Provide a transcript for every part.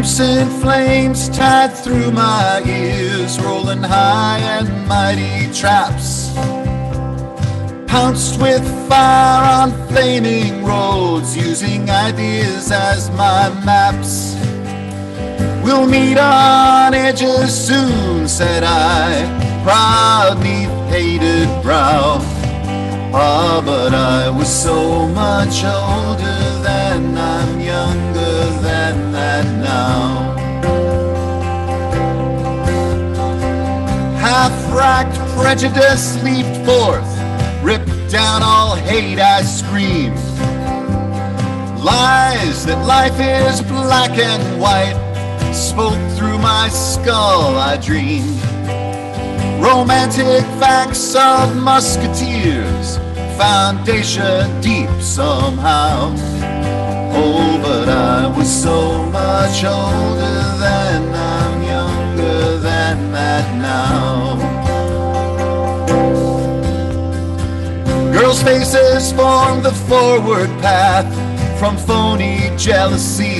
crimson flames tied through my ears, rolling high and mighty traps, pounced with fire on flaming roads, using ideas as my maps. We'll meet on edges soon, said I, proud 'neath hated brow. Ah, but I was so much older then, I'm younger than that now. Half-racked prejudice leaped forth, ripped down all hate, I screamed. Lies that life is black and white spoke through my skull, I dreamed. Romantic facts of musketeers, foundation deep somehow. Oh, but I was so much older then, I'm younger than that now. Girls' faces formed the forward path from phony jealousy,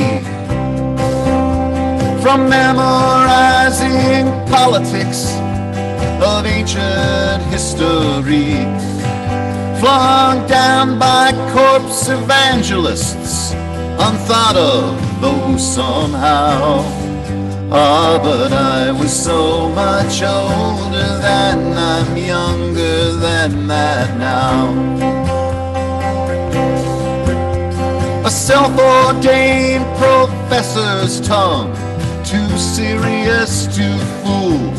from memorizing politics of ancient history, flung down by corpse evangelists, unthought of though somehow. Ah, but I was so much older then, I'm younger than that now. A self-ordained professor's tongue, too serious to fool,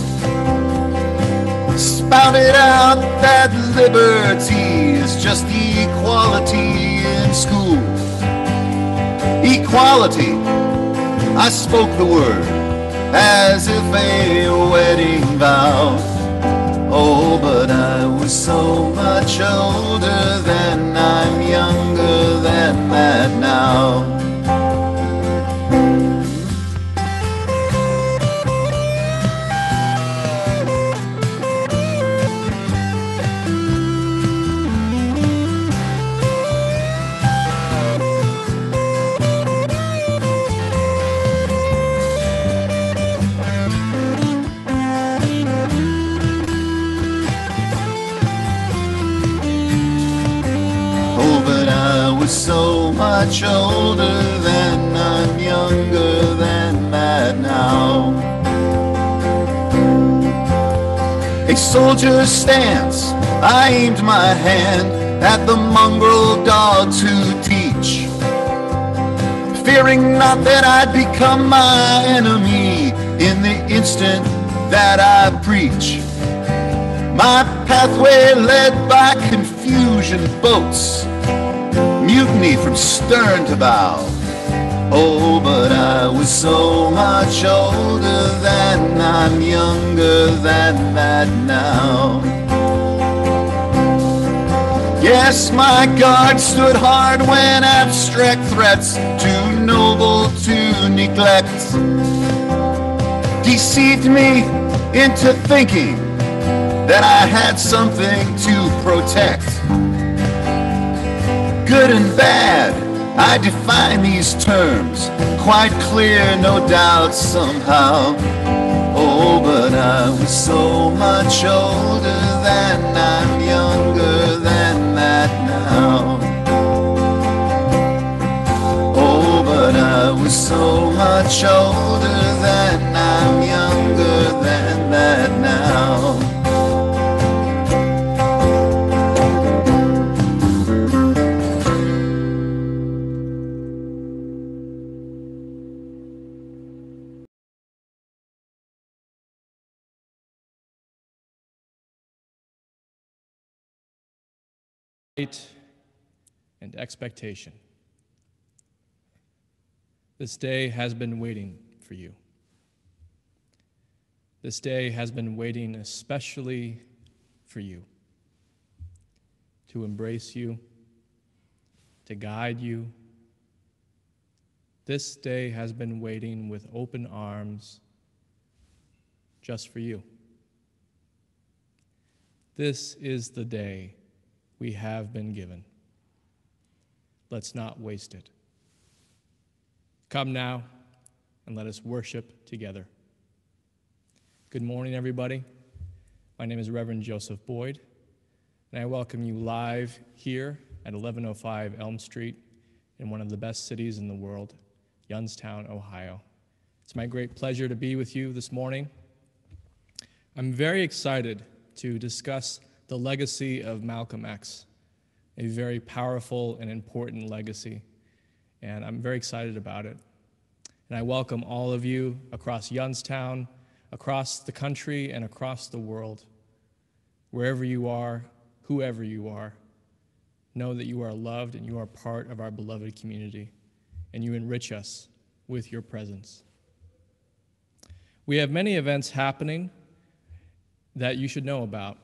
spouted out that liberty is just equality in school. Equality, I spoke the word as if a wedding vow. Oh, but I was so much older then, I'm younger than that now. So much older then, I'm younger than that now. A soldier's stance, I aimed my hand at the mongrel dogs who teach, fearing not that I'd become my enemy in the instant that I preach. My pathway led by confusion boats, mutiny from stern to bow. Oh, but I was so much older then, I'm younger than that now. Yes, my guard stood hard when abstract threats, too noble to neglect, deceived me into thinking that I had something to protect. Good and bad, I define these terms, quite clear, no doubt, somehow. Oh, but I was so much older then, I'm younger than that now. Oh, but I was so much older then, I'm younger than that now. And expectation. This day has been waiting for you. This day has been waiting especially for you, to embrace you, to guide you. This day has been waiting with open arms just for you. This is the day we have been given. Let's not waste it. Come now, and let us worship together. Good morning, everybody. My name is Reverend Joseph Boyd, and I welcome you live here at 1105 Elm Street in one of the best cities in the world, Youngstown, Ohio. It's my great pleasure to be with you this morning. I'm very excited to discuss the legacy of Malcolm X, a very powerful and important legacy, and I'm very excited about it. And I welcome all of you across Youngstown, across the country, and across the world. Wherever you are, whoever you are, know that you are loved and you are part of our beloved community, and you enrich us with your presence. We have many events happening that you should know about.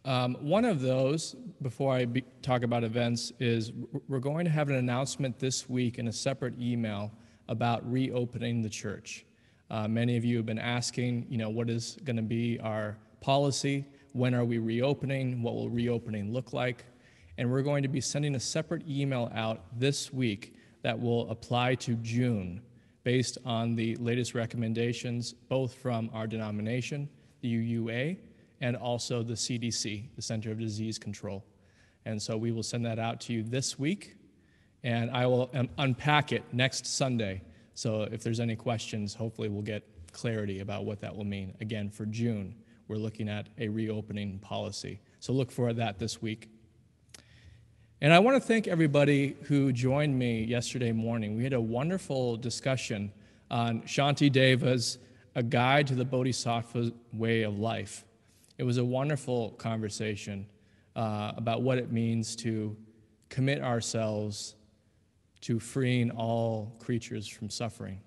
One of those, before I talk about events, is we're going to have an announcement this week in a separate email about reopening the church. Many of you have been asking, what is going to be our policy? When are we reopening? What will reopening look like? And we're going to be sending a separate email out this week that will apply to June, based on the latest recommendations, both from our denomination, the UUA, and also the CDC, the Center of Disease Control. And so we will send that out to you this week, and I will unpack it next Sunday. So if there's any questions, hopefully we'll get clarity about what that will mean. Again, for June, we're looking at a reopening policy. So look for that this week. And I want to thank everybody who joined me yesterday morning. We had a wonderful discussion on Shanti Deva's A Guide to the Bodhisattva Way of Life. It was a wonderful conversation about what it means to commit ourselves to freeing all creatures from suffering,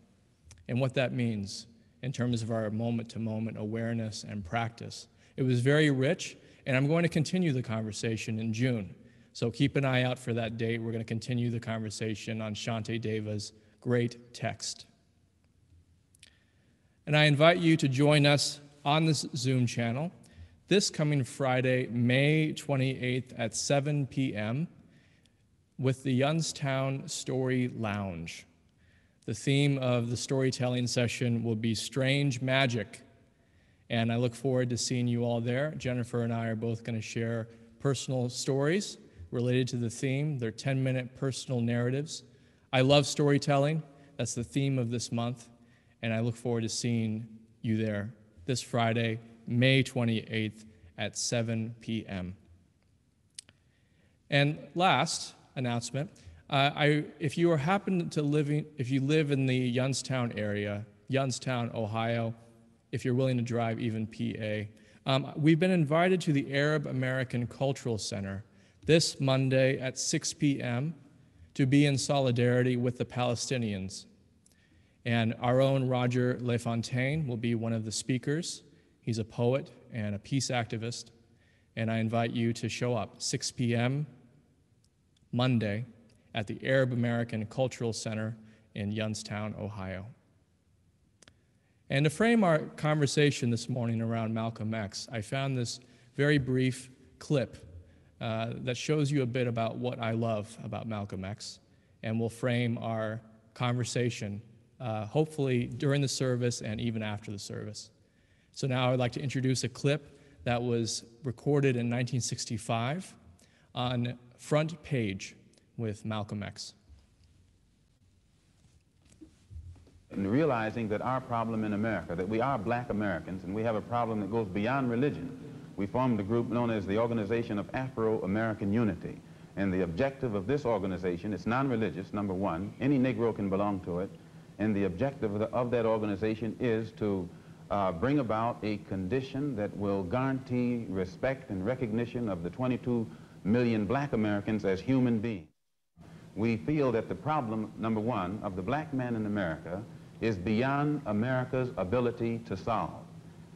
and what that means in terms of our moment-to-moment awareness and practice. It was very rich, and I'm going to continue the conversation in June. So keep an eye out for that date. We're going to continue the conversation on Shanti Deva's great text. And I invite you to join us on this Zoom channel this coming Friday, May 28th at 7 p.m. with the Youngstown Story Lounge. The theme of the storytelling session will be Strange Magic, and I look forward to seeing you all there. Jennifer and I are both going to share personal stories related to the theme. They're 10-minute personal narratives. I love storytelling. That's the theme of this month, and I look forward to seeing you there this Friday, May 28th at 7 p.m. And last announcement, if you live in the Youngstown area, Youngstown, Ohio, if you're willing to drive, even PA, we've been invited to the Arab American Cultural Center this Monday at 6 p.m. to be in solidarity with the Palestinians. And our own Roger LaFontaine will be one of the speakers. He's a poet and a peace activist, and I invite you to show up 6 p.m. Monday at the Arab American Cultural Center in Youngstown, Ohio. And to frame our conversation this morning around Malcolm X, I found this very brief clip that shows you a bit about what I love about Malcolm X, and will frame our conversation, hopefully during the service and even after the service. So now I'd like to introduce a clip that was recorded in 1965 on Front Page with Malcolm X. And realizing that our problem in America, that we are black Americans, and we have a problem that goes beyond religion, we formed a group known as the Organization of Afro-American Unity. And the objective of this organization, it's non-religious, number one. Any Negro can belong to it. And the objective of that organization is to bring about a condition that will guarantee respect and recognition of the 22 million black Americans as human beings. We feel that the problem, number one, of the black man in America is beyond America's ability to solve.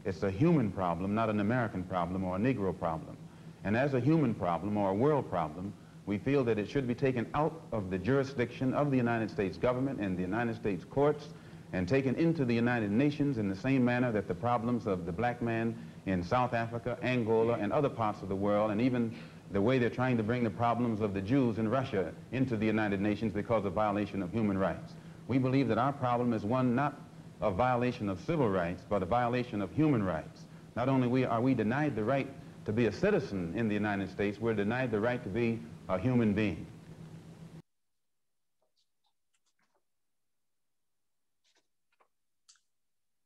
It's a human problem, not an American problem or a Negro problem. And as a human problem or a world problem, we feel that it should be taken out of the jurisdiction of the United States government and the United States courts and taken into the United Nations in the same manner that the problems of the black man in South Africa, Angola, and other parts of the world, and even the way they're trying to bring the problems of the Jews in Russia into the United Nations because of violation of human rights. We believe that our problem is one not a violation of civil rights, but a violation of human rights. Not only are we denied the right to be a citizen in the United States, we're denied the right to be a human being.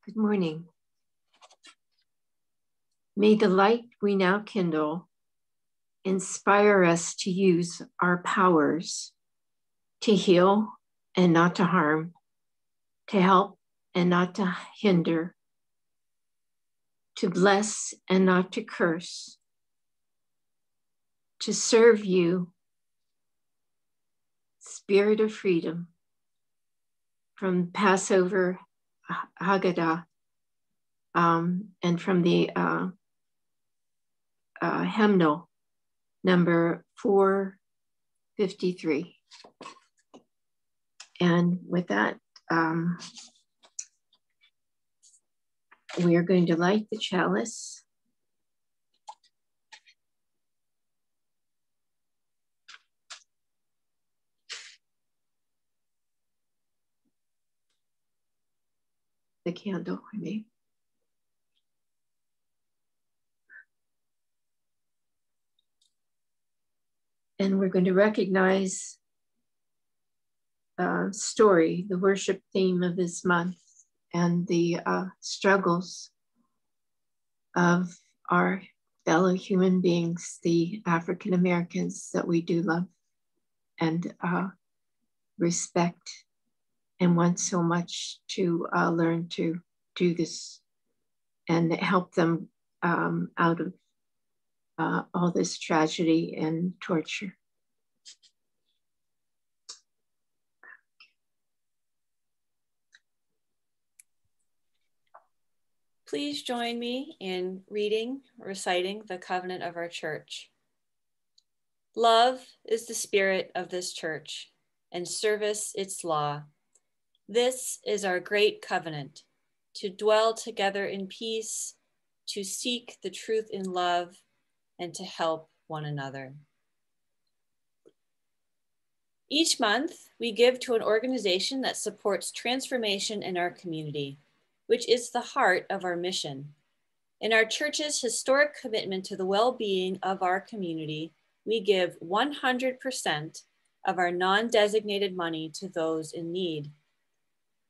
Good morning. May the light we now kindle inspire us to use our powers to heal and not to harm, to help and not to hinder, to bless and not to curse, to serve you, Spirit of freedom, from Passover Haggadah and from the hymnal number 453. And with that, we are going to light the chalice. The candle, I mean. And we're going to recognize story, the worship theme of this month, and the struggles of our fellow human beings, the African Americans that we do love and respect, and want so much to learn to do this and help them out of all this tragedy and torture. Please join me in reciting the covenant of our church. Love is the spirit of this church, and service its law. This is our great covenant, to dwell together in peace, to seek the truth in love, and to help one another. Each month, we give to an organization that supports transformation in our community, which is the heart of our mission. In our church's historic commitment to the well-being of our community, we give 100% of our non-designated money to those in need.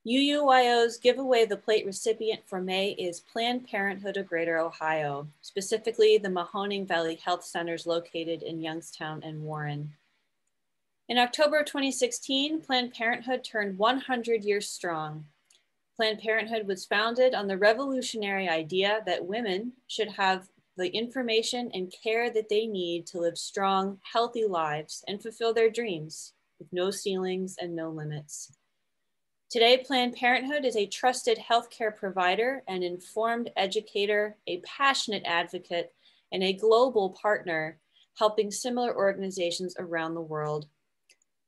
UUYO's Giveaway the Plate recipient for May is Planned Parenthood of Greater Ohio, specifically the Mahoning Valley Health Centers located in Youngstown and Warren. In October 2016, Planned Parenthood turned 100 years strong. Planned Parenthood was founded on the revolutionary idea that women should have the information and care that they need to live strong, healthy lives and fulfill their dreams with no ceilings and no limits. Today, Planned Parenthood is a trusted healthcare provider, an informed educator, a passionate advocate, and a global partner, helping similar organizations around the world.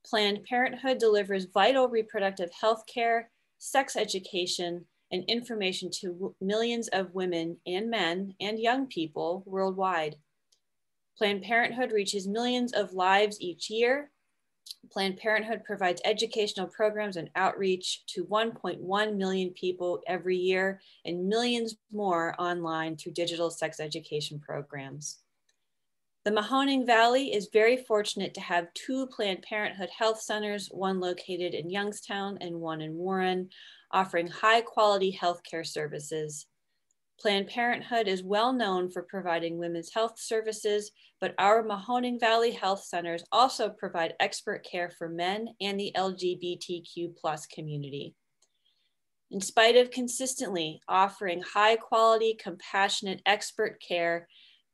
Planned Parenthood delivers vital reproductive health care, sex education, and information to millions of women and men and young people worldwide. Planned Parenthood reaches millions of lives each year. Planned Parenthood provides educational programs and outreach to 1.1 million people every year and millions more online through digital sex education programs. The Mahoning Valley is very fortunate to have 2 Planned Parenthood health centers, one located in Youngstown and one in Warren, offering high quality healthcare services. Planned Parenthood is well known for providing women's health services, but our Mahoning Valley Health Centers also provide expert care for men and the LGBTQ+ community. In spite of consistently offering high quality, compassionate, expert care,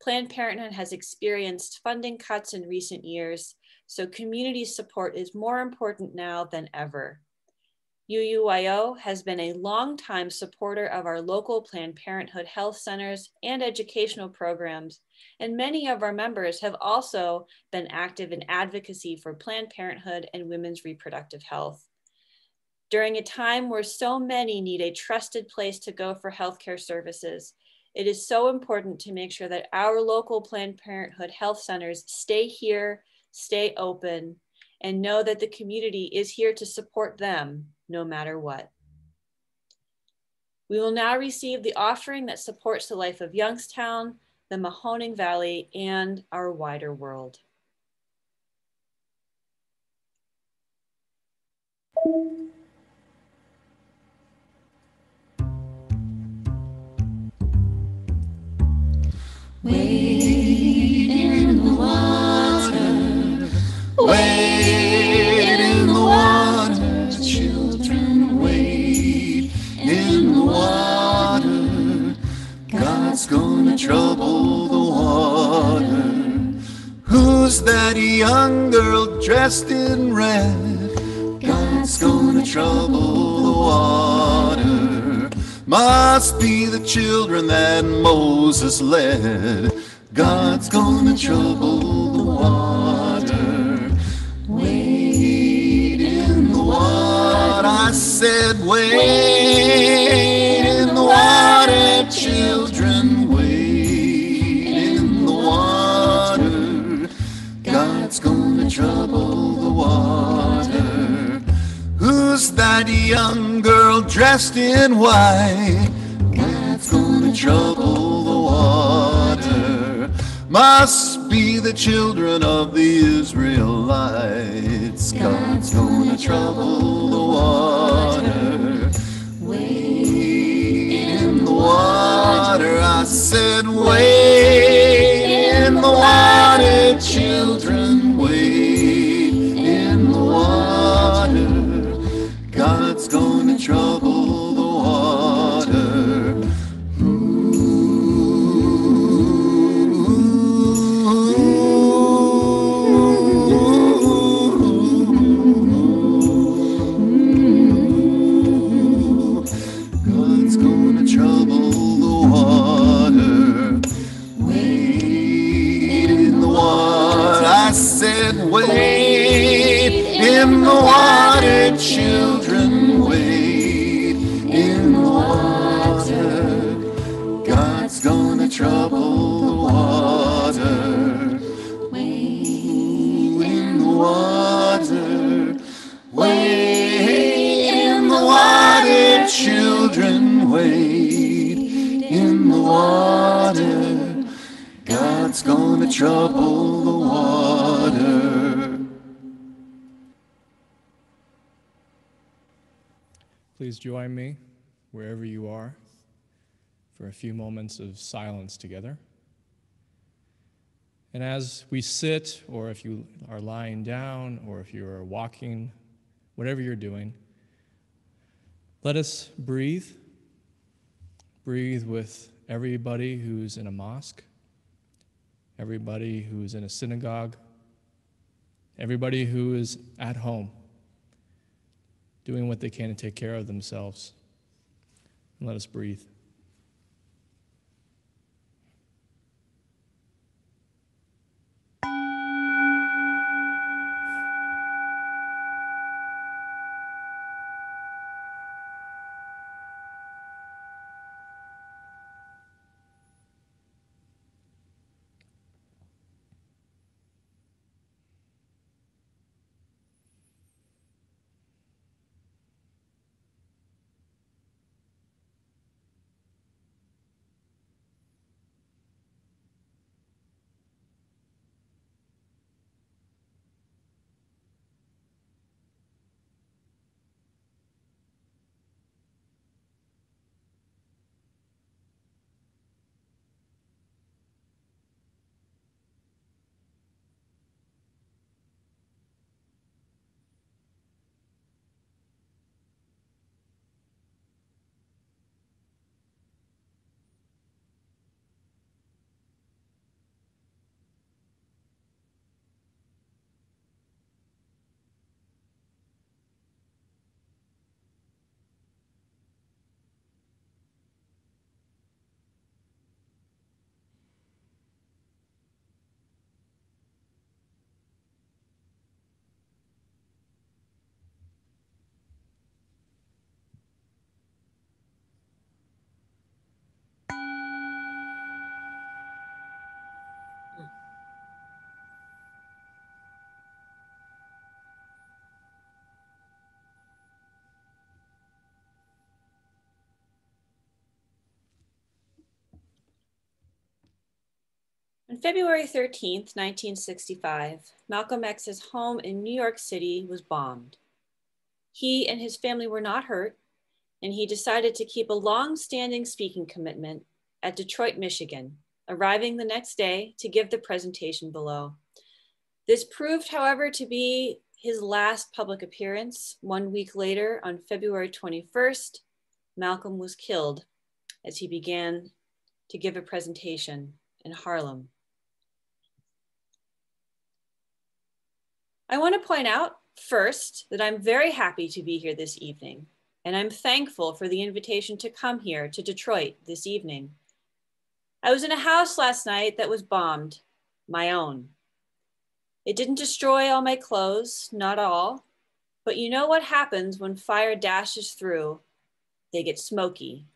Planned Parenthood has experienced funding cuts in recent years, so community support is more important now than ever. UUYO has been a longtime supporter of our local Planned Parenthood health centers and educational programs, and many of our members have also been active in advocacy for Planned Parenthood and women's reproductive health. During a time where so many need a trusted place to go for healthcare services, it is so important to make sure that our local Planned Parenthood health centers stay here, stay open, and know that the community is here to support them no matter what. We will now receive the offering that supports the life of Youngstown, the Mahoning Valley, and our wider world. Wade in the water, wade in the water, children, wade in the water. God's gonna trouble the water. Who's that young girl dressed in red? God's gonna trouble the water. Must be the children that Moses led. God's gonna trouble the water. Wade in the water. I said wade in the water, children, wade in the water. God's gonna trouble the water. Who's that young girl dressed in white? God's gonna trouble the water. Must be the children of the Israelites. God's gonna trouble the water. Wade in the water. I said wade in the water, children, wade in the water. God's gonna trouble the water. God's gonna trouble the water. Wade in the water. I said wade in the water, children, wade in the water. God's gonna trouble the water. Wade in the water. Wade in the water, children, wade in the water. God's gonna trouble the water. Please join me, wherever you are, for a few moments of silence together. And as we sit, or if you are lying down, or if you are walking, whatever you're doing, let us breathe. Breathe with everybody who's in a mosque, everybody who's in a synagogue, everybody who is at home, doing what they can to take care of themselves. And let us breathe. On February 13th, 1965, Malcolm X's home in New York City was bombed. He and his family were not hurt, and he decided to keep a long-standing speaking commitment at Detroit, Michigan, arriving the next day to give the presentation below. This proved, however, to be his last public appearance. 1 week later, on February 21st, Malcolm was killed as he began to give a presentation in Harlem. I want to point out first that I'm very happy to be here this evening, and I'm thankful for the invitation to come here to Detroit this evening. I was in a house last night that was bombed, my own. It didn't destroy all my clothes, not all, but you know what happens when fire dashes through? They get smoky.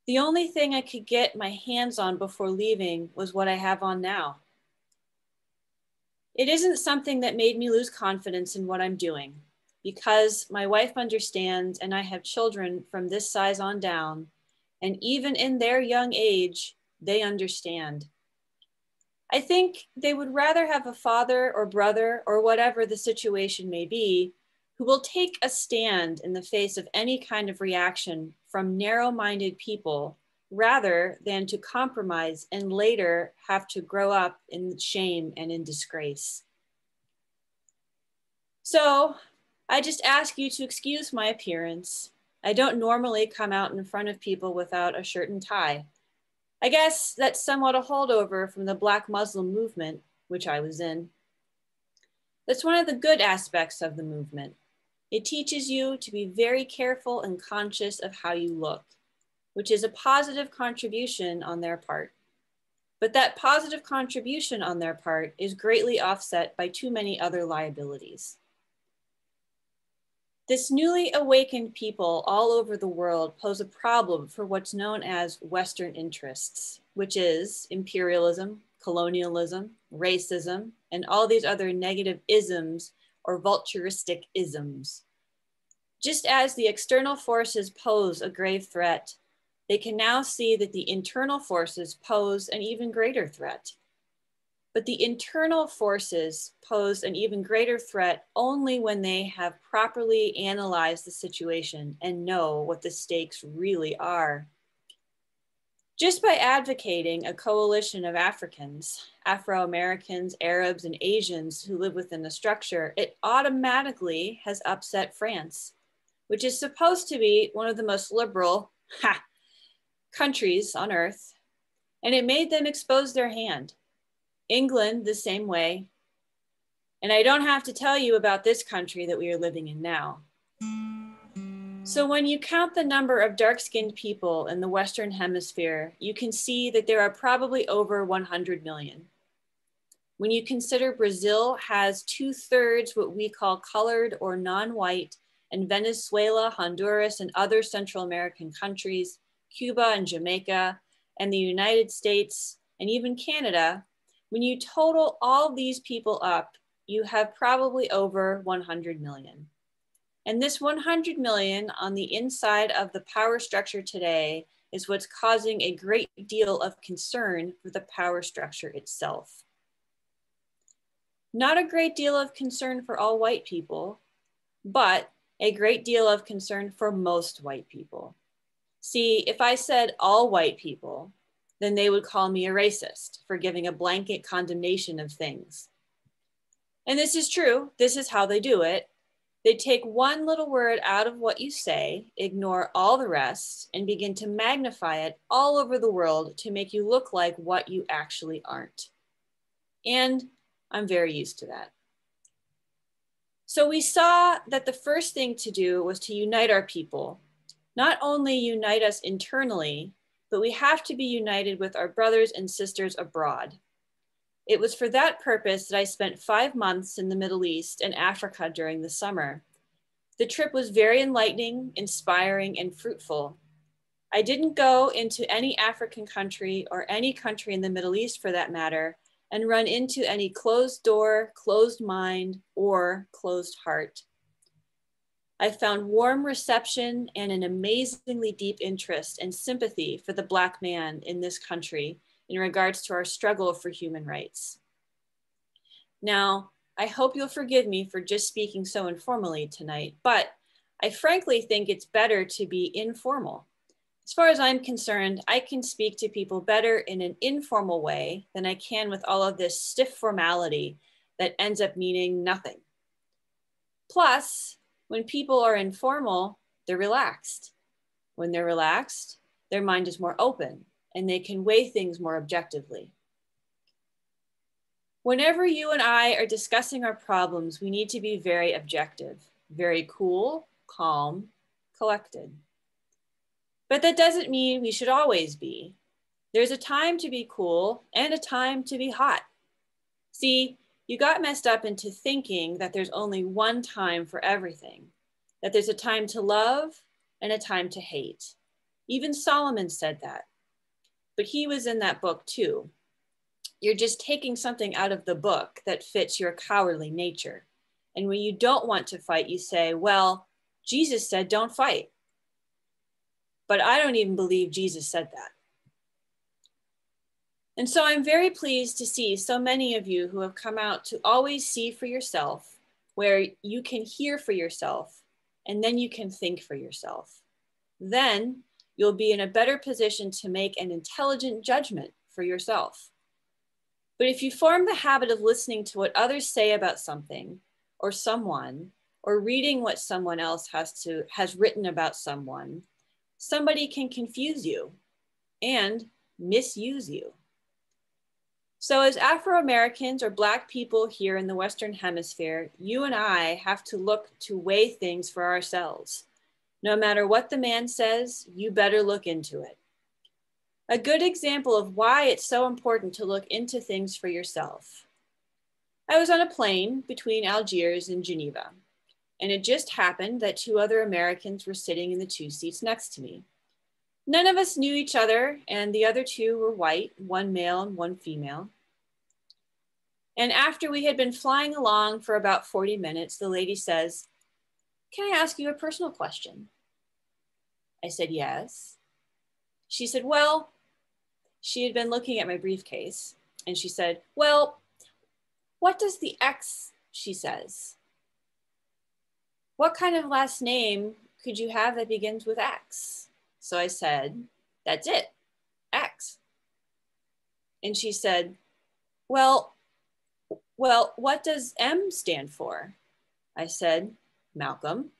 The only thing I could get my hands on before leaving was what I have on now. It isn't something that made me lose confidence in what I'm doing, because my wife understands and I have children from this size on down, and even in their young age, they understand. I think they would rather have a father or brother or whatever the situation may be, who will take a stand in the face of any kind of reaction from narrow-minded people, rather than to compromise and later have to grow up in shame and in disgrace. So I just ask you to excuse my appearance. I don't normally come out in front of people without a shirt and tie. I guess that's somewhat a holdover from the Black Muslim movement, which I was in. That's one of the good aspects of the movement. It teaches you to be very careful and conscious of how you look, which is a positive contribution on their part. But that positive contribution on their part is greatly offset by too many other liabilities. This newly awakened people all over the world pose a problem for what's known as Western interests, which is imperialism, colonialism, racism, and all these other negative isms or vulturistic isms. Just as the external forces pose a grave threat, they can now see that the internal forces pose an even greater threat. But the internal forces pose an even greater threat only when they have properly analyzed the situation and know what the stakes really are. Just by advocating a coalition of Africans, Afro-Americans, Arabs, and Asians who live within the structure, it automatically has upset France, which is supposed to be one of the most liberal countries on earth, and it made them expose their hand. England, the same way. And I don't have to tell you about this country that we are living in now. So when you count the number of dark-skinned people in the Western Hemisphere, you can see that there are probably over 100 million. When you consider Brazil has 2/3 what we call colored or non-white, and Venezuela, Honduras, and other Central American countries, Cuba and Jamaica, and the United States, and even Canada, when you total all these people up, you have probably over 100 million. And this 100 million on the inside of the power structure today is what's causing a great deal of concern for the power structure itself. Not a great deal of concern for all white people, but a great deal of concern for most white people. See, if I said all white people, then they would call me a racist for giving a blanket condemnation of things. And this is true. This is how they do it. They take one little word out of what you say, ignore all the rest, and begin to magnify it all over the world to make you look like what you actually aren't. And I'm very used to that. So we saw that the first thing to do was to unite our people. Not only unite us internally, but we have to be united with our brothers and sisters abroad. It was for that purpose that I spent 5 months in the Middle East and Africa during the summer. The trip was very enlightening, inspiring, and fruitful. I didn't go into any African country or any country in the Middle East for that matter and run into any closed door, closed mind, or closed heart. I found warm reception and an amazingly deep interest and sympathy for the Black man in this country in regards to our struggle for human rights. Now, I hope you'll forgive me for just speaking so informally tonight, but I frankly think it's better to be informal. As far as I'm concerned, I can speak to people better in an informal way than I can with all of this stiff formality that ends up meaning nothing. Plus, when people are informal, they're relaxed. When they're relaxed, their mind is more open and they can weigh things more objectively. Whenever you and I are discussing our problems, we need to be very objective, very cool, calm, collected. But that doesn't mean we should always be. There's a time to be cool and a time to be hot. See, you got messed up into thinking that there's only one time for everything, that there's a time to love and a time to hate. Even Solomon said that, but he was in that book too. You're just taking something out of the book that fits your cowardly nature. And when you don't want to fight, you say, well, Jesus said, don't fight. But I don't even believe Jesus said that. And so I'm very pleased to see so many of you who have come out to always see for yourself, where you can hear for yourself, and then you can think for yourself. Then you'll be in a better position to make an intelligent judgment for yourself. But if you form the habit of listening to what others say about something or someone, or reading what someone else has written about someone, somebody can confuse you and misuse you. So as Afro-Americans or Black people here in the Western Hemisphere, you and I have to look to weigh things for ourselves. No matter what the man says, you better look into it. A good example of why it's so important to look into things for yourself. I was on a plane between Algiers and Geneva, and it just happened that two other Americans were sitting in the two seats next to me. None of us knew each other, and the other two were white, one male and one female. And after we had been flying along for about 40 minutes, the lady says, "Can I ask you a personal question?" I said, "Yes." She said, "Well," she had been looking at my briefcase, and she said, "Well, what does the X," she says, "what kind of last name could you have that begins with X?" So I said, "That's it, X." And she said, well, what does M stand for?" I said, "Malcolm."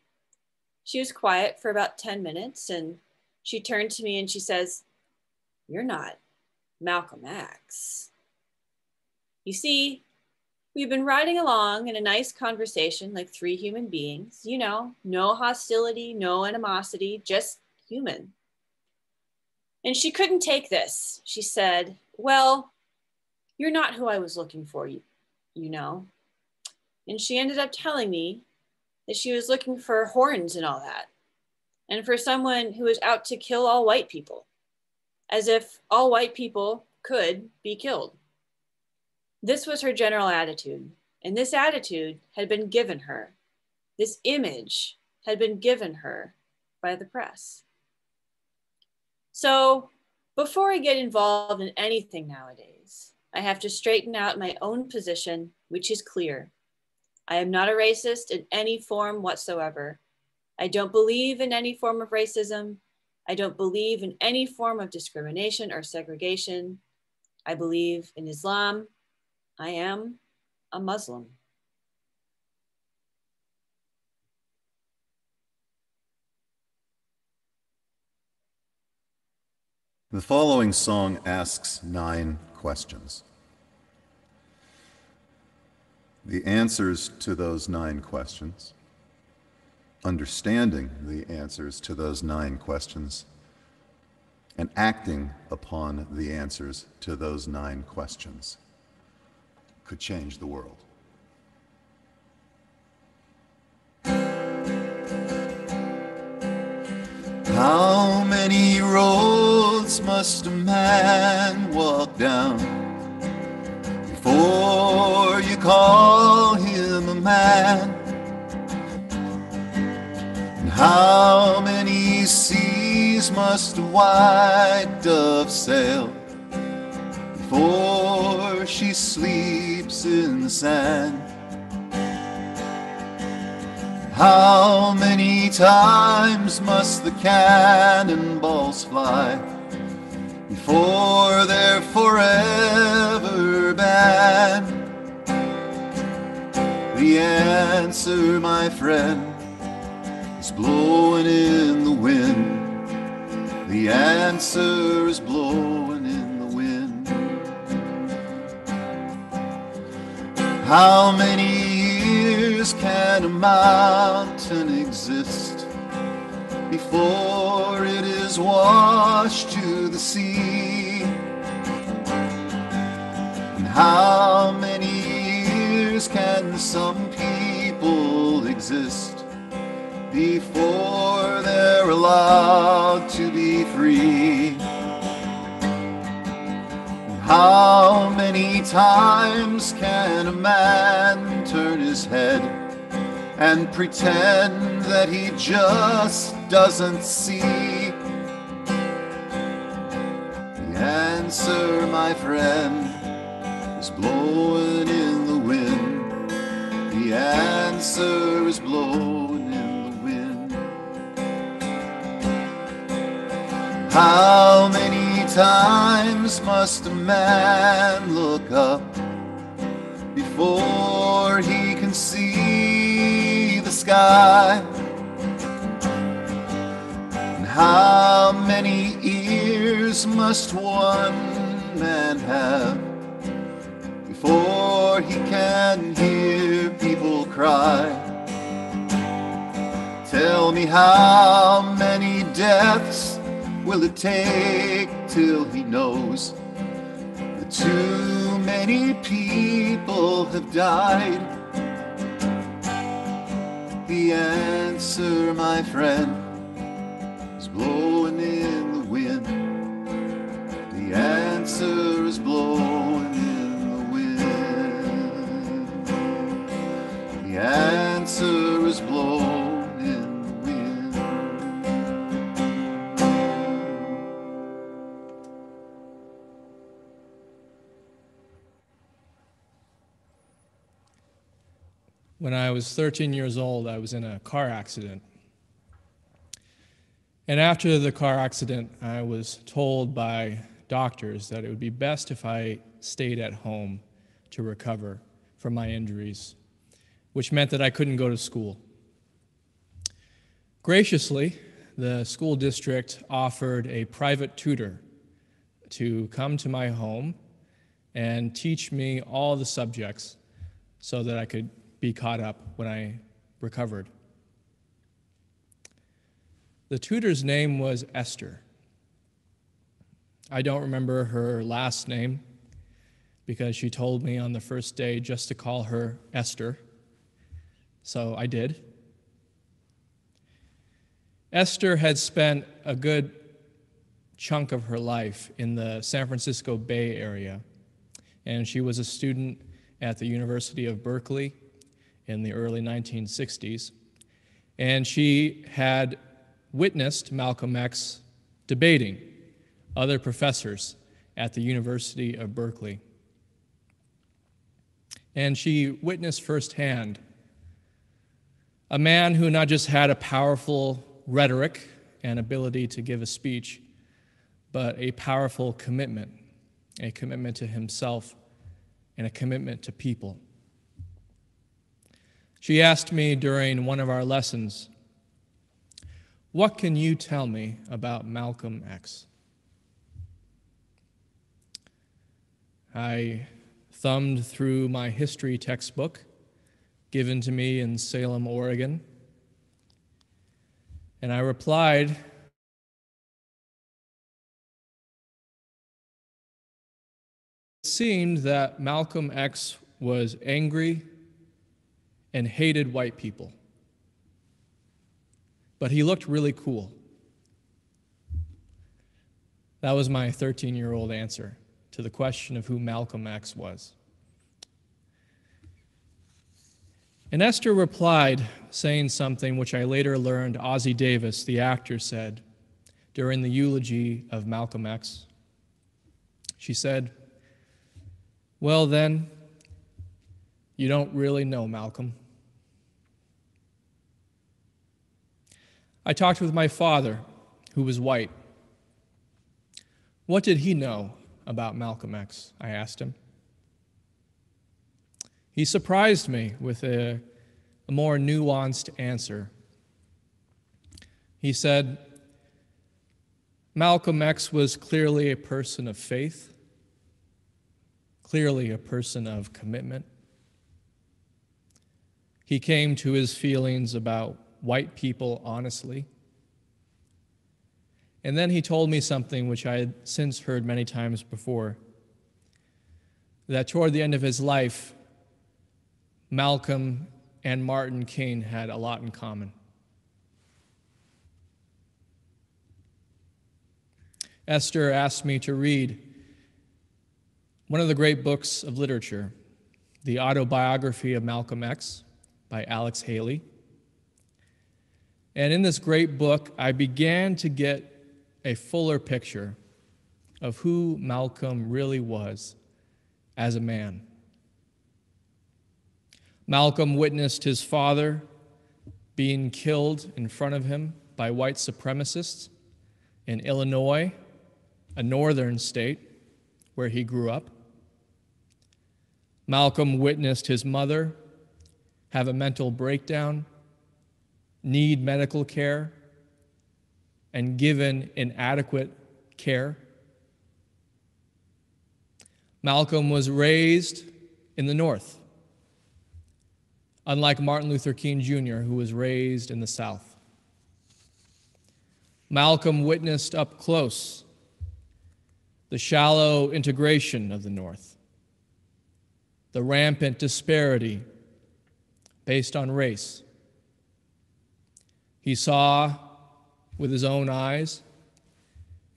She was quiet for about 10 minutes and she turned to me and she says, "You're not Malcolm X." You see, we've been riding along in a nice conversation like three human beings, you know, no hostility, no animosity, just human. And she couldn't take this. She said, "Well, you're not who I was looking for, you know." And she ended up telling me that she was looking for horns and all that, and for someone who was out to kill all white people, as if all white people could be killed. This was her general attitude, and this attitude had been given her. This image had been given her by the press. So before I get involved in anything nowadays, I have to straighten out my own position, which is clear. I am not a racist in any form whatsoever. I don't believe in any form of racism. I don't believe in any form of discrimination or segregation. I believe in Islam. I am a Muslim. The following song asks 9 questions. The answers to those 9 questions, understanding the answers to those 9 questions, and acting upon the answers to those 9 questions could change the world. How many roads must a man walk down before you call him a man? And how many seas must a white dove sail before she sleeps in the sand. How many times must the cannonballs fly before they're forever banned? The answer, my friend, is blowing in the wind. The answer is blowing in the wind. How many years can a mountain exist before it is washed to the sea? And how many years can some people exist before they're allowed to be free? How many times can a man turn his head and pretend that he just doesn't see? The answer, my friend, is blowing in the wind. The answer is blowing in the wind. How many times must a man look up before he can see the sky? And how many ears must one man have before he can hear people cry? Tell me, how many deaths will it take till he knows that too many people have died? The answer, my friend, is blowing in the wind. The answer is blowing in the wind. The answer is blowing in the wind. When I was 13 years old, I was in a car accident. And after the car accident, I was told by doctors that it would be best if I stayed at home to recover from my injuries, which meant that I couldn't go to school. Graciously, the school district offered a private tutor to come to my home and teach me all the subjects so that I could be caught up when I recovered. The tutor's name was Esther. I don't remember her last name because she told me on the first day just to call her Esther, so I did. Esther had spent a good chunk of her life in the San Francisco Bay Area, and she was a student at the University of Berkeley in the early 1960s, and she had witnessed Malcolm X debating other professors at the University of Berkeley. And she witnessed firsthand a man who not just had a powerful rhetoric and ability to give a speech, but a powerful commitment to himself and a commitment to people. She asked me during one of our lessons, "What can you tell me about Malcolm X?" I thumbed through my history textbook given to me in Salem, Oregon, and I replied, "It seemed that Malcolm X was angry and hated white people, but he looked really cool." That was my 13-year-old answer to the question of who Malcolm X was. And Esther replied, saying something which I later learned Ossie Davis, the actor, said during the eulogy of Malcolm X. She said, Well, then, you don't really know Malcolm. I talked with my father, who was white. What did he know about Malcolm X? I asked him. He surprised me with a more nuanced answer. He said, Malcolm X was clearly a person of faith, clearly a person of commitment. He came to his feelings about white people honestly. And then he told me something which I had since heard many times before, that toward the end of his life, Malcolm and Martin King had a lot in common. Esther asked me to read one of the great books of literature, The Autobiography of Malcolm X by Alex Haley. And in this great book, I began to get a fuller picture of who Malcolm really was as a man. Malcolm witnessed his father being killed in front of him by white supremacists in Illinois, a northern state where he grew up. Malcolm witnessed his mother have a mental breakdown, need medical care, and given inadequate care. Malcolm was raised in the North, unlike Martin Luther King Jr., who was raised in the South. Malcolm witnessed up close the shallow integration of the North, the rampant disparity based on race. He saw with his own eyes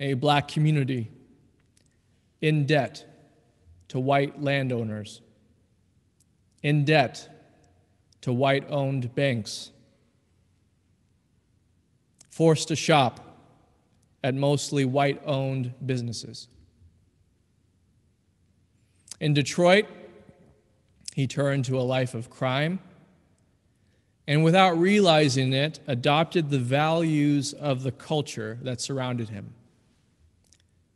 a black community in debt to white landowners, in debt to white-owned banks, forced to shop at mostly white-owned businesses. In Detroit, he turned to a life of crime, and without realizing it, adopted the values of the culture that surrounded him,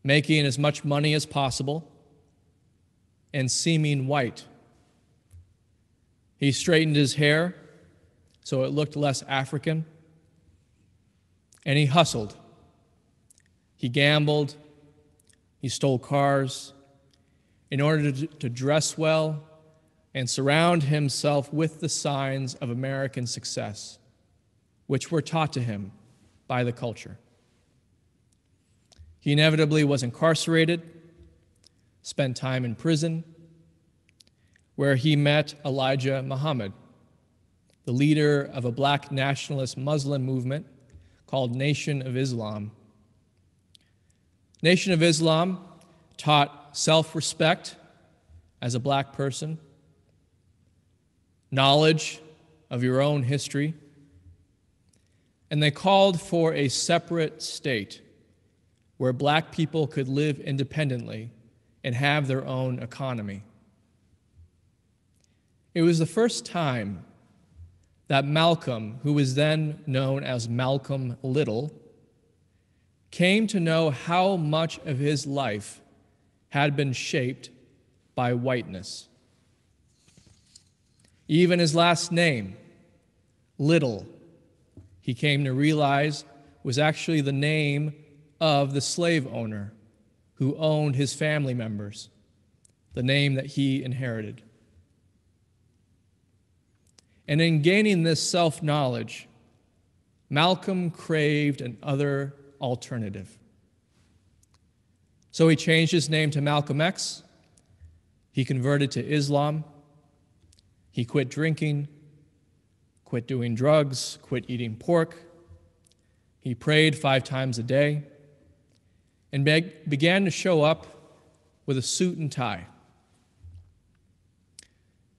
making as much money as possible and seeming white. He straightened his hair so it looked less African, and he hustled. He gambled, he stole cars in order to dress well and surround himself with the signs of American success, which were taught to him by the culture. He inevitably was incarcerated, spent time in prison, where he met Elijah Muhammad, the leader of a black nationalist Muslim movement called Nation of Islam. Nation of Islam taught self-respect as a black person, knowledge of your own history, and they called for a separate state where black people could live independently and have their own economy. It was the first time that Malcolm, who was then known as Malcolm Little, came to know how much of his life had been shaped by whiteness. Even his last name, Little, he came to realize was actually the name of the slave owner who owned his family members, the name that he inherited. And in gaining this self-knowledge, Malcolm craved an other alternative. So he changed his name to Malcolm X. He converted to Islam. He quit drinking, quit doing drugs, quit eating pork. He prayed 5 times a day and began to show up with a suit and tie.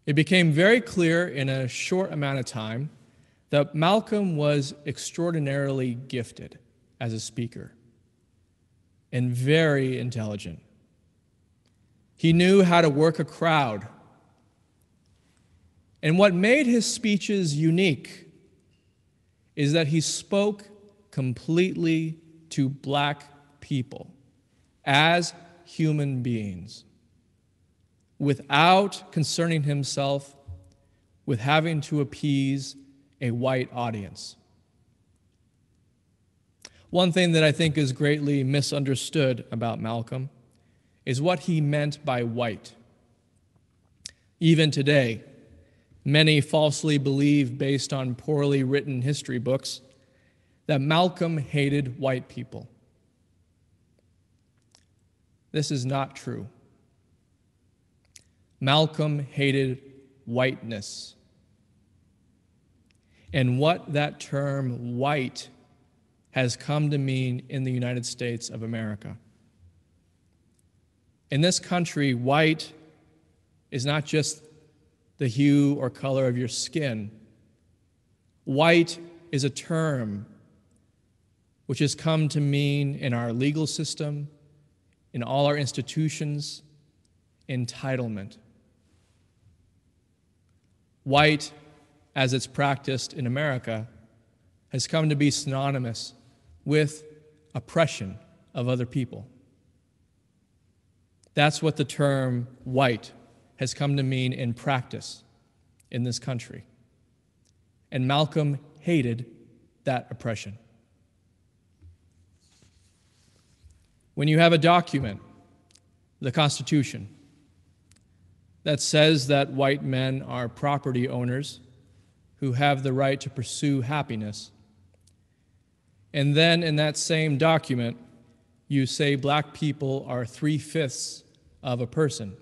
It became very clear in a short amount of time that Malcolm was extraordinarily gifted as a speaker and very intelligent. He knew how to work a crowd. And what made his speeches unique is that he spoke completely to black people as human beings, without concerning himself with having to appease a white audience. One thing that I think is greatly misunderstood about Malcolm is what he meant by white. Even today, many falsely believe, based on poorly written history books, that Malcolm hated white people. This is not true. Malcolm hated whiteness. And what that term white has come to mean in the United States of America. In this country, white is not just the hue or color of your skin. White is a term which has come to mean in our legal system, in all our institutions, entitlement. White, as it's practiced in America, has come to be synonymous with oppression of other people. That's what the term white has come to mean in practice in this country. And Malcolm hated that oppression. When you have a document, the Constitution, that says that white men are property owners who have the right to pursue happiness, and then in that same document, you say black people are 3/5 of a person,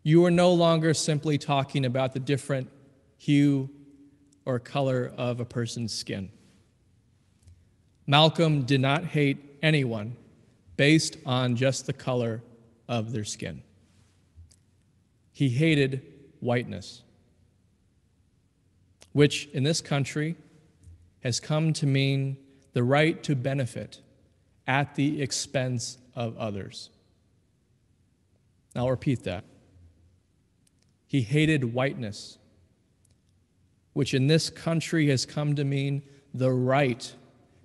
you are no longer simply talking about the different hue or color of a person's skin. Malcolm did not hate anyone based on just the color of their skin. He hated whiteness, which in this country has come to mean the right to benefit at the expense of others. Now I'll repeat that. He hated whiteness, which in this country has come to mean the right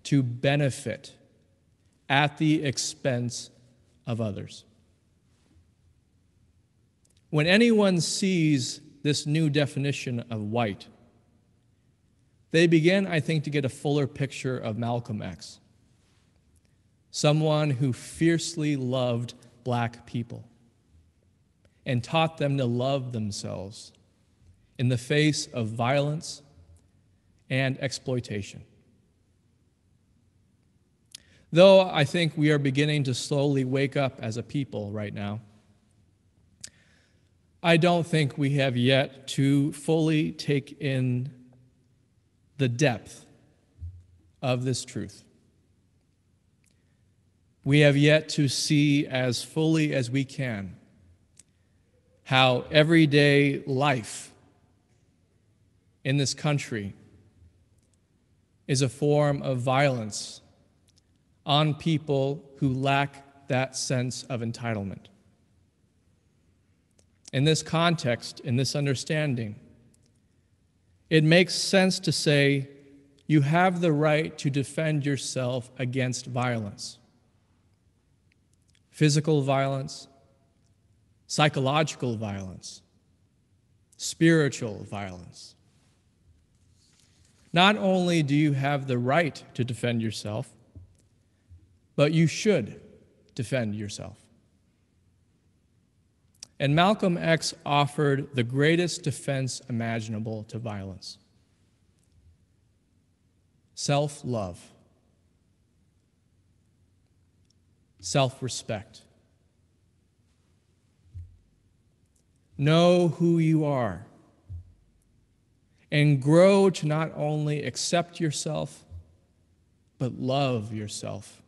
to benefit at the expense of others. When anyone sees this new definition of white, they begin, I think, to get a fuller picture of Malcolm X, someone who fiercely loved black people and taught them to love themselves in the face of violence and exploitation. Though I think we are beginning to slowly wake up as a people right now, I don't think we have yet to fully take in the depth of this truth. We have yet to see as fully as we can how everyday life in this country is a form of violence on people who lack that sense of entitlement. In this context, in this understanding, it makes sense to say you have the right to defend yourself against violence. Physical violence, psychological violence, spiritual violence. Not only do you have the right to defend yourself, but you should defend yourself. And Malcolm X offered the greatest defense imaginable to violence: self-love, self-respect. Know who you are and grow to not only accept yourself, but love yourself.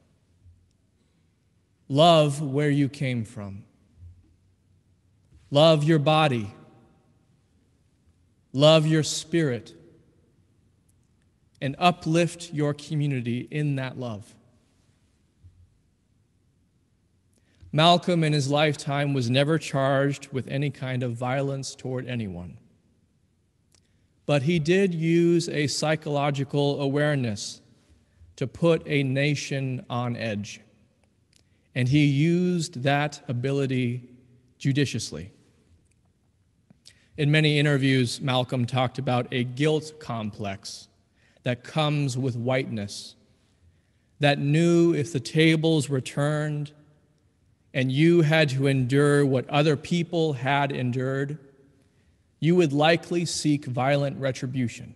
Love where you came from. Love your body. Love your spirit. And uplift your community in that love. Malcolm in his lifetime was never charged with any kind of violence toward anyone. But he did use a psychological awareness to put a nation on edge. And he used that ability judiciously. In many interviews, Malcolm talked about a guilt complex that comes with whiteness, that knew if the tables were turned and you had to endure what other people had endured, you would likely seek violent retribution.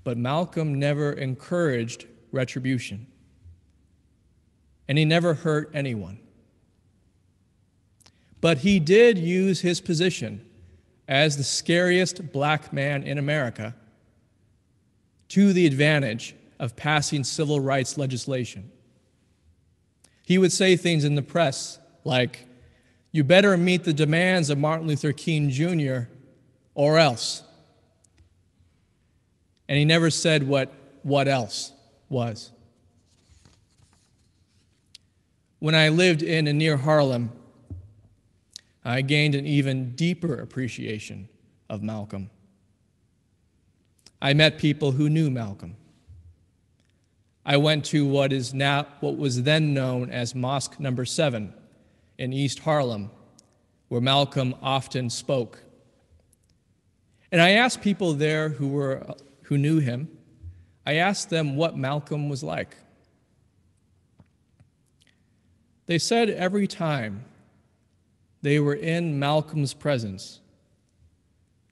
But Malcolm never encouraged retribution, and he never hurt anyone. But he did use his position as the scariest black man in America to the advantage of passing civil rights legislation. He would say things in the press like, "You better meet the demands of Martin Luther King Jr. or else." And he never said what else was. When I lived in and near Harlem, I gained an even deeper appreciation of Malcolm. I met people who knew Malcolm. I went to what was then known as Mosque Number 7 in East Harlem, where Malcolm often spoke. And I asked people there who knew him, I asked them what Malcolm was like. They said every time they were in Malcolm's presence,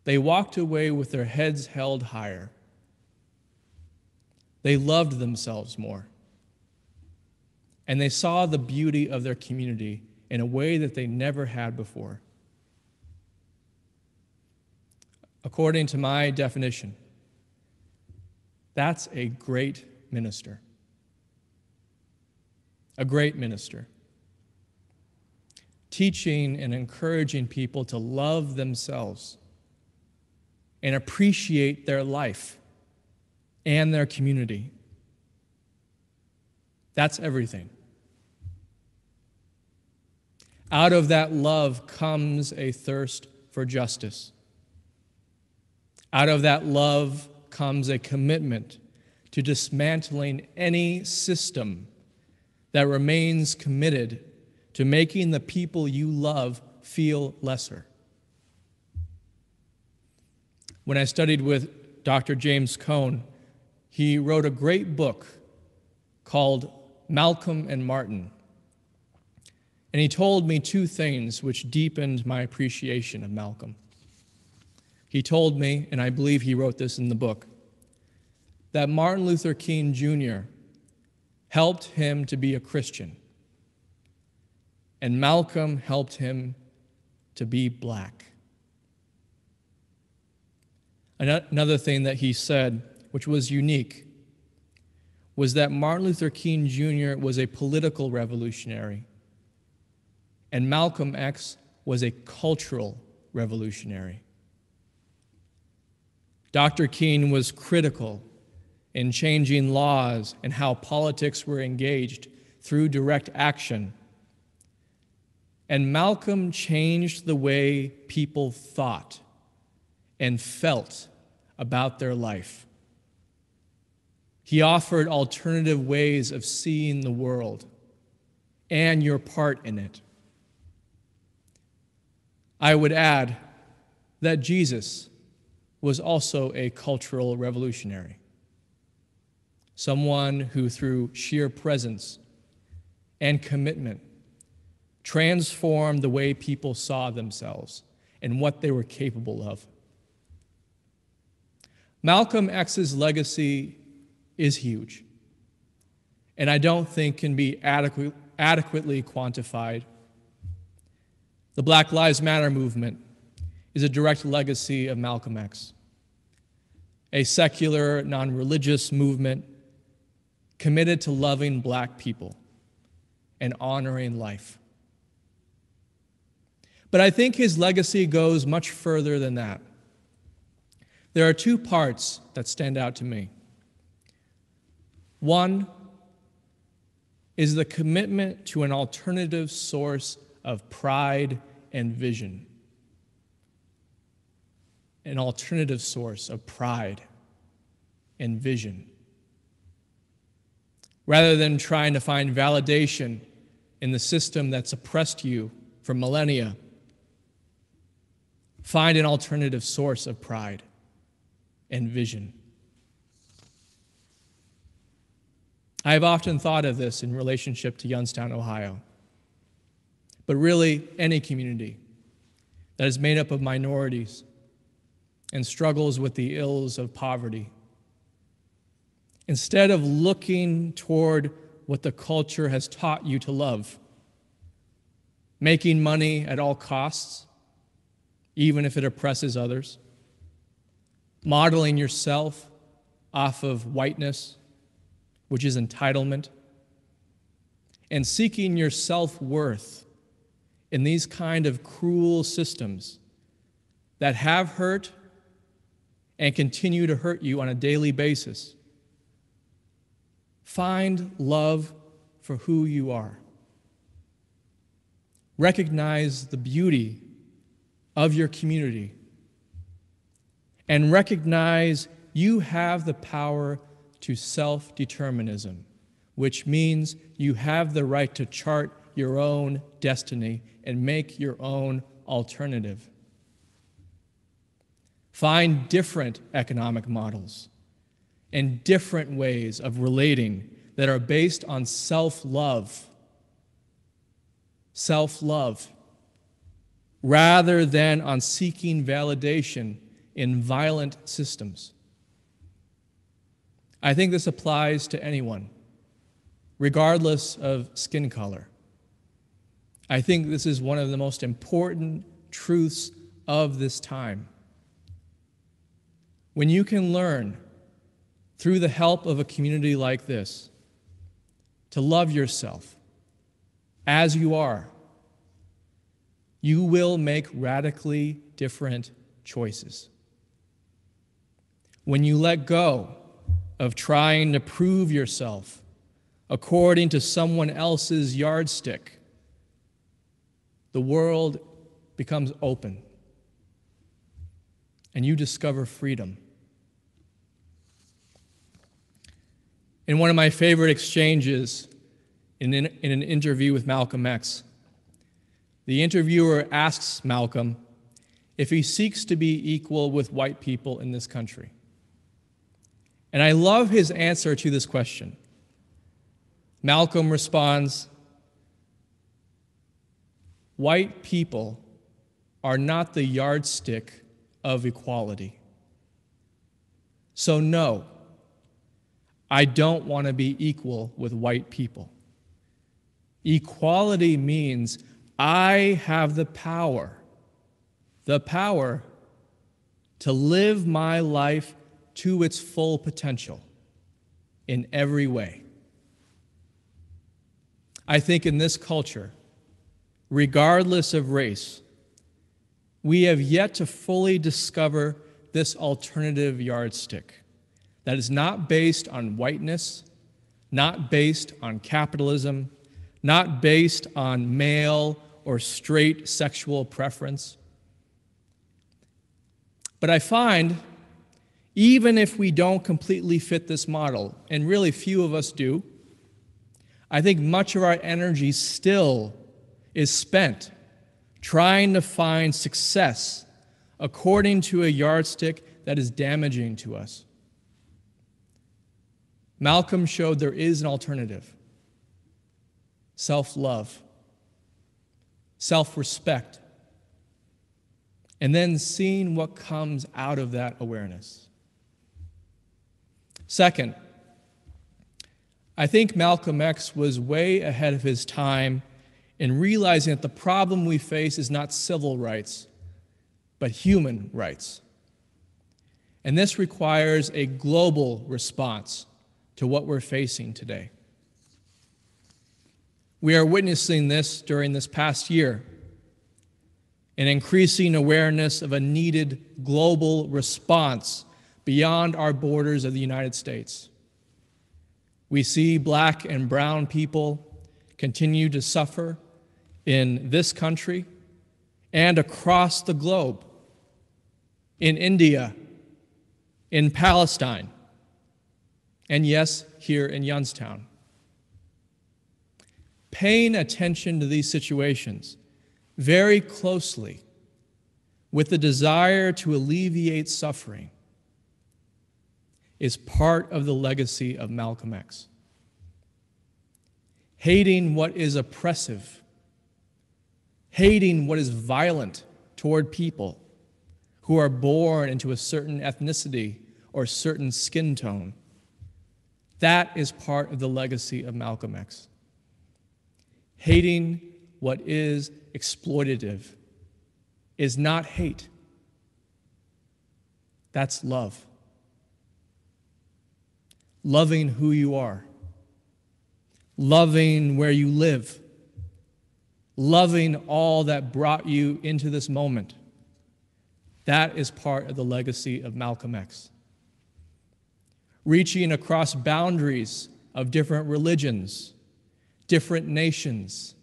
they walked away with their heads held higher. They loved themselves more. And they saw the beauty of their community in a way that they never had before. According to my definition, that's a great minister. A great minister. Teaching and encouraging people to love themselves and appreciate their life and their community. That's everything. Out of that love comes a thirst for justice. Out of that love comes a commitment to dismantling any system that remains committed to making the people you love feel lesser. When I studied with Dr. James Cone, he wrote a great book called Malcolm and Martin. And he told me two things which deepened my appreciation of Malcolm. He told me, and I believe he wrote this in the book, that Martin Luther King Jr. helped him to be a Christian, and Malcolm helped him to be black. Another thing that he said, which was unique, was that Martin Luther King Jr. was a political revolutionary, and Malcolm X was a cultural revolutionary. Dr. King was critical in changing laws and how politics were engaged through direct action. And Malcolm changed the way people thought and felt about their life. He offered alternative ways of seeing the world and your part in it. I would add that Jesus was also a cultural revolutionary, someone who through sheer presence and commitment transformed the way people saw themselves and what they were capable of. Malcolm X's legacy is huge, and I don't think can be adequately quantified. The Black Lives Matter movement is a direct legacy of Malcolm X, a secular, non-religious movement committed to loving black people and honoring life. But I think his legacy goes much further than that. There are two parts that stand out to me. One, is the commitment to an alternative source of pride and vision. An alternative source of pride and vision. Rather than trying to find validation in the system that's oppressed you for millennia, find an alternative source of pride and vision. I have often thought of this in relationship to Youngstown, Ohio, but really any community that is made up of minorities and struggles with the ills of poverty. Instead of looking toward what the culture has taught you to love, making money at all costs, even if it oppresses others, modeling yourself off of whiteness, which is entitlement, and seeking your self-worth in these kind of cruel systems that have hurt and continue to hurt you on a daily basis. Find love for who you are. Recognize the beauty of your community and recognize you have the power to self-determinism, which means you have the right to chart your own destiny and make your own alternative. Find different economic models and different ways of relating that are based on self-love, rather than on seeking validation in violent systems. I think this applies to anyone, regardless of skin color. I think this is one of the most important truths of this time. When you can learn, through the help of a community like this, to love yourself as you are, you will make radically different choices. When you let go of trying to prove yourself according to someone else's yardstick, the world becomes open and you discover freedom. In one of my favorite exchanges in an interview with Malcolm X, the interviewer asks Malcolm if he seeks to be equal with white people in this country. And I love his answer to this question. Malcolm responds, "White people are not the yardstick of equality. So no, I don't want to be equal with white people. Equality means I have the power to live my life to its full potential in every way." I think in this culture, regardless of race, we have yet to fully discover this alternative yardstick that is not based on whiteness, not based on capitalism, not based on male or straight sexual preference. But I find, even if we don't completely fit this model, and really few of us do, I think much of our energy still is spent trying to find success according to a yardstick that is damaging to us. Malcolm showed there is an alternative: self-love, self-respect, and then seeing what comes out of that awareness. Second, I think Malcolm X was way ahead of his time in realizing that the problem we face is not civil rights, but human rights. And this requires a global response to what we're facing today. We are witnessing this during this past year, an increasing awareness of a needed global response beyond our borders of the United States. We see Black and brown people continue to suffer in this country and across the globe, in India, in Palestine, and yes, here in Youngstown. Paying attention to these situations very closely with the desire to alleviate suffering is part of the legacy of Malcolm X. Hating what is oppressive, hating what is violent toward people who are born into a certain ethnicity or certain skin tone, that is part of the legacy of Malcolm X. Hating what is exploitative is not hate. That's love. Loving who you are. Loving where you live. Loving all that brought you into this moment. That is part of the legacy of Malcolm X. Reaching across boundaries of different religions, different nations,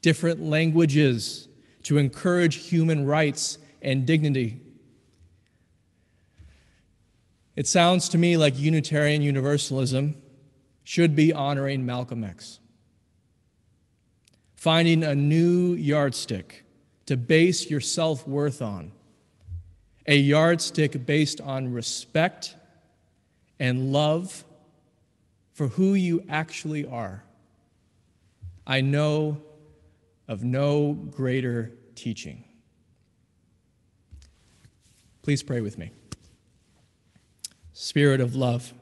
different languages to encourage human rights and dignity. It sounds to me like Unitarian Universalism should be honoring Malcolm X. Finding a new yardstick to base your self-worth on, a yardstick based on respect and love for who you actually are. I know of no greater teaching. Please pray with me. Spirit of love,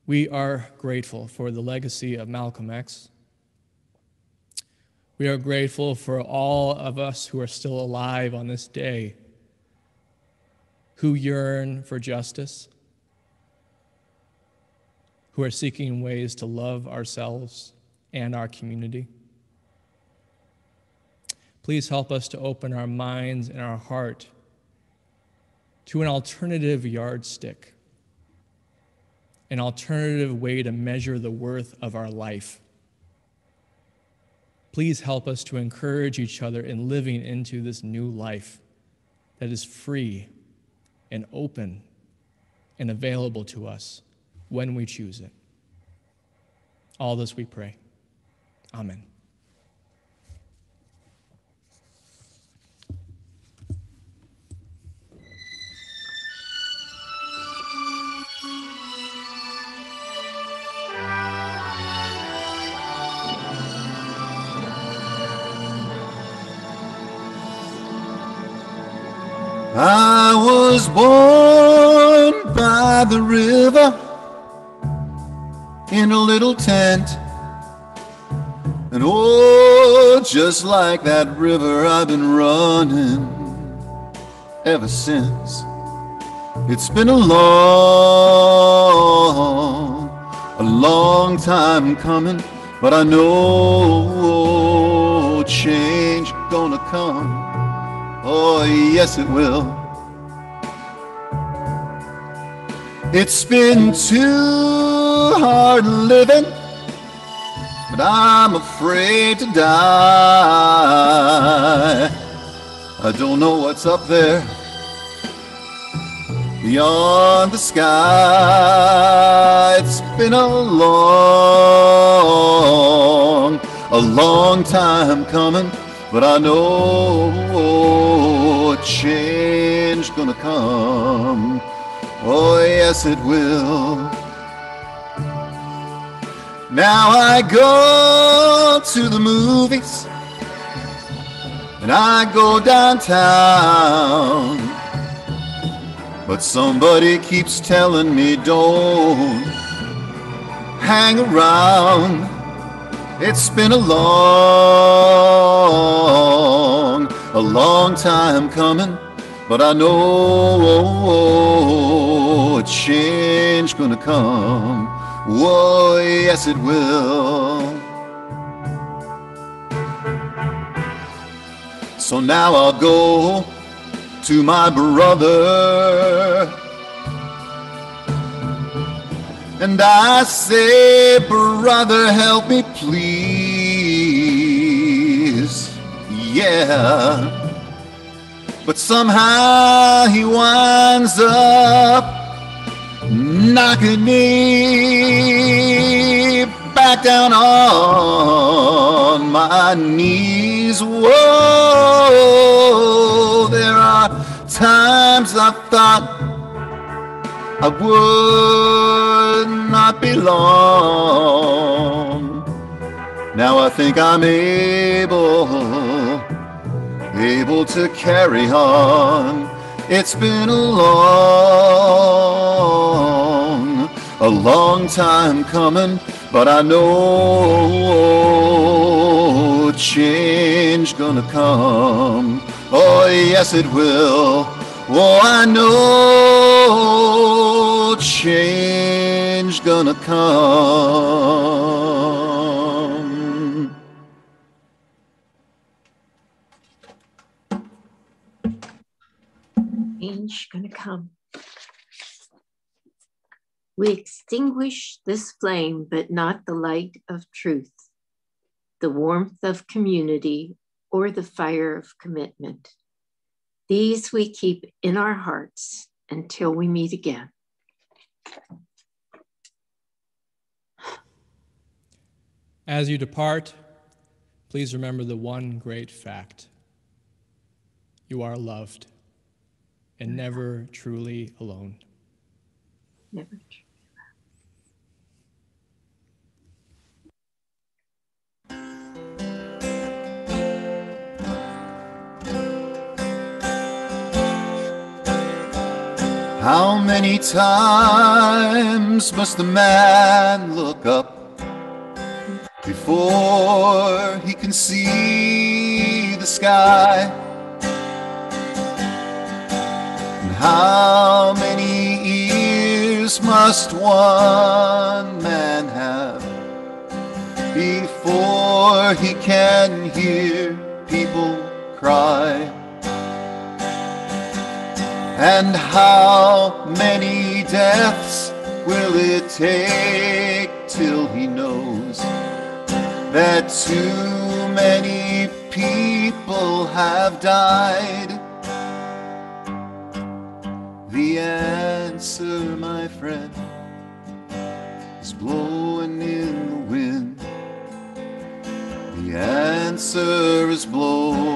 we are grateful for the legacy of Malcolm X. We are grateful for all of us who are still alive on this day, who yearn for justice, who are seeking ways to love ourselves and our community. Please help us to open our minds and our heart to an alternative yardstick, an alternative way to measure the worth of our life. Please help us to encourage each other in living into this new life that is free and open and available to us when we choose it. All this we pray. Amen. I was born by the river in a little tent, and oh, just like that river I've been running ever since. It's been a long time coming, but I know change gonna come. Oh, yes, it will. It's been too hard living, but I'm afraid to die. I don't know what's up there beyond the sky. It's been a long time coming, but I know change gonna come. Oh, yes, it will. Now I go to the movies and I go downtown, but somebody keeps telling me don't hang around. It's been a long time coming, but I know a change gonna come. Whoa, yes it will. So now I'll go to my brother And I say, brother, help me please. Yeah. But somehow he winds up knocking me back down on my knees. Whoa, there are times I thought I would not belong. Now I think I'm able to carry on. It's been a long time coming, but I know change gonna come. Oh yes it will. Oh, I know change gonna come. Change gonna come. We extinguish this flame, but not the light of truth, the warmth of community, or the fire of commitment. These we keep in our hearts until we meet again. As you depart, please remember the one great fact. You are loved and never truly alone. Never truly alone. How many times must a man look up before he can see the sky? And how many ears must one man have before he can hear people cry? And how many deaths will it take till he knows that too many people have died? The answer, my friend, is blowing in the wind. The answer is blowing